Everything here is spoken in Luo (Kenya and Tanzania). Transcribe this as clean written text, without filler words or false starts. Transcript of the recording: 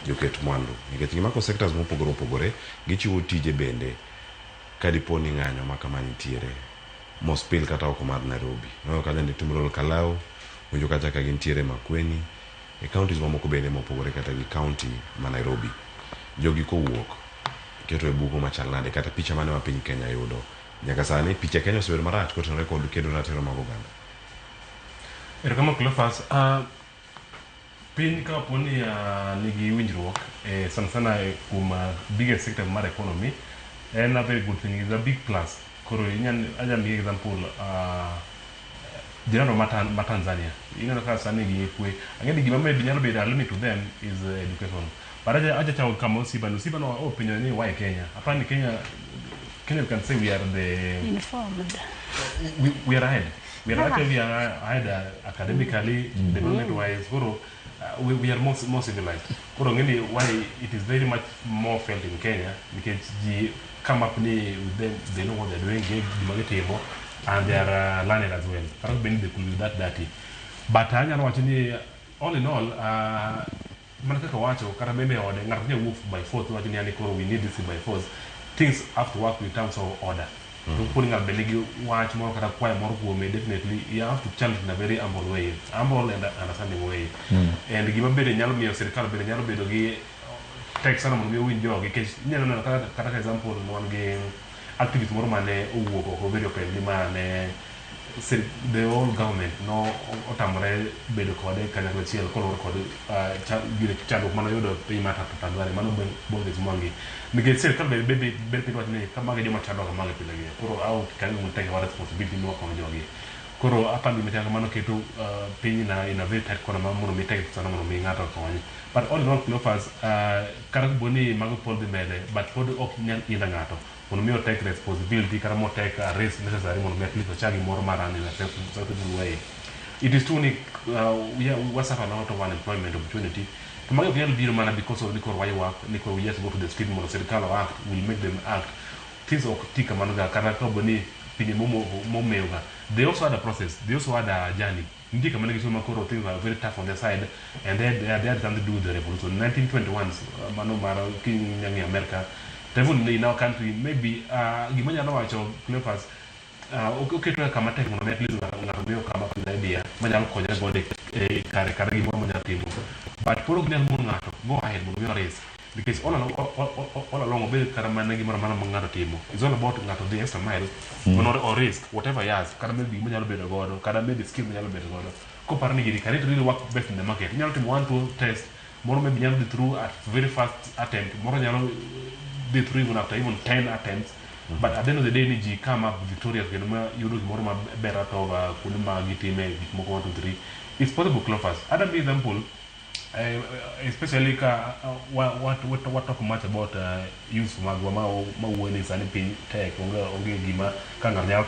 joket mwandu nikech gimako sectors mopogore opogore gichiwo tije bende kadipo ni ng'anyo ma kama nitiere mospil kata oko mar Nairobi kaka ni Tumrol Kalau winjo kata ka gintiere Makueni e counties mamoko bende mopogore kata gi county ma Nairobi jogi kowuok keto e buko machal nade kata picha mane ma piny Kenya yudo nyaka sani picha Kenya osebedo marach kotenore kod kedo ratiro mag oganda. Erokamano Cleophas, piny ka poni nigi winjruok sana kuom biggest sector mar economy and a very good thing, is a big plus. Koro aja miye example jirano ma Tanzania ineno ka sani gi kwe ang'eni gima med nyalo bedo a limit to them is education. But aja chao kama Osibano opinion ni why Kenya. Apani Kenya we can say we are the informed. We are ahead. We are actually ahead academically, development wise. We are more civilized. Why it is very much more felt in Kenya because they come up with them, they know what they're doing, and they are learning as well. I don't believe they could be that dirty. But all in all, manataka wacho kata meme ode ng'ato nyalo wuok by force wacho ni ani koro we need this by force. Things have to work in terms of order. Putting up the watch more quite more definitely you have to challenge in a very humble way, humble and understanding way. And give a bit of Yalmi or Sirkal, but Yalo Bedogi take some of the win jog because kata example one game activity more money or very open man the whole government no otamre bedo kode kanya achiel kolor kod chado mano yudo piny mar Tanzania mano bonge mangi nikech sirkal be pitwa ni kama ga joma chado kama ga pile gi koro au kan mo take our responsibility no kono jogi koro apa mi metanga mano keto piny na in a very tight corner mono mi take sana mono mi ngato konyi but all in all Cleophas karak boni mago pol de mede but pod ok nyal ina ngato mono mi take responsibility kara mo take a risk necessary mono mi at least chagi more maran in a sensible way. It is true we have a lot of unemployment opportunity. Tomorrow we will mana because of the why work we just go to the street mono Sirkal act will make them act things of tika managa karaka boni pinye momeuga. They also had a process, they also had a journey. Ndika managi so makoro things are very tough on their side and they had something to do with the revolution. 1921 mano mara king nyangi America. Even in our country maybe gimanya no wacho Cleophas okay to kama tek mono at least ngato kama pila idea manyalo konya gode kare gimo manyalo timo but poro gnel mo ngato go ahead mo your race because all along obel karamana gimo mana ngato timo is all about ngato the extra mile or risk whatever he has karamel bi manyalo bedo godo karamel the skill manyalo bedo godo ko parni gidi can it really work best in the market nyalo timo 1-2 test more maybe nyalo through at very fast attempt more nyalo be through even after even 10 attempts. But at the end of the day, Niji come up victorious. You do more better over Kunuma Gitime, Moko 1, 2, 3. It's possible, Cleophas. Other example, especially what talk much about use Magwama or Maweni Sanipin Tech, Onge Gima, Kanganya.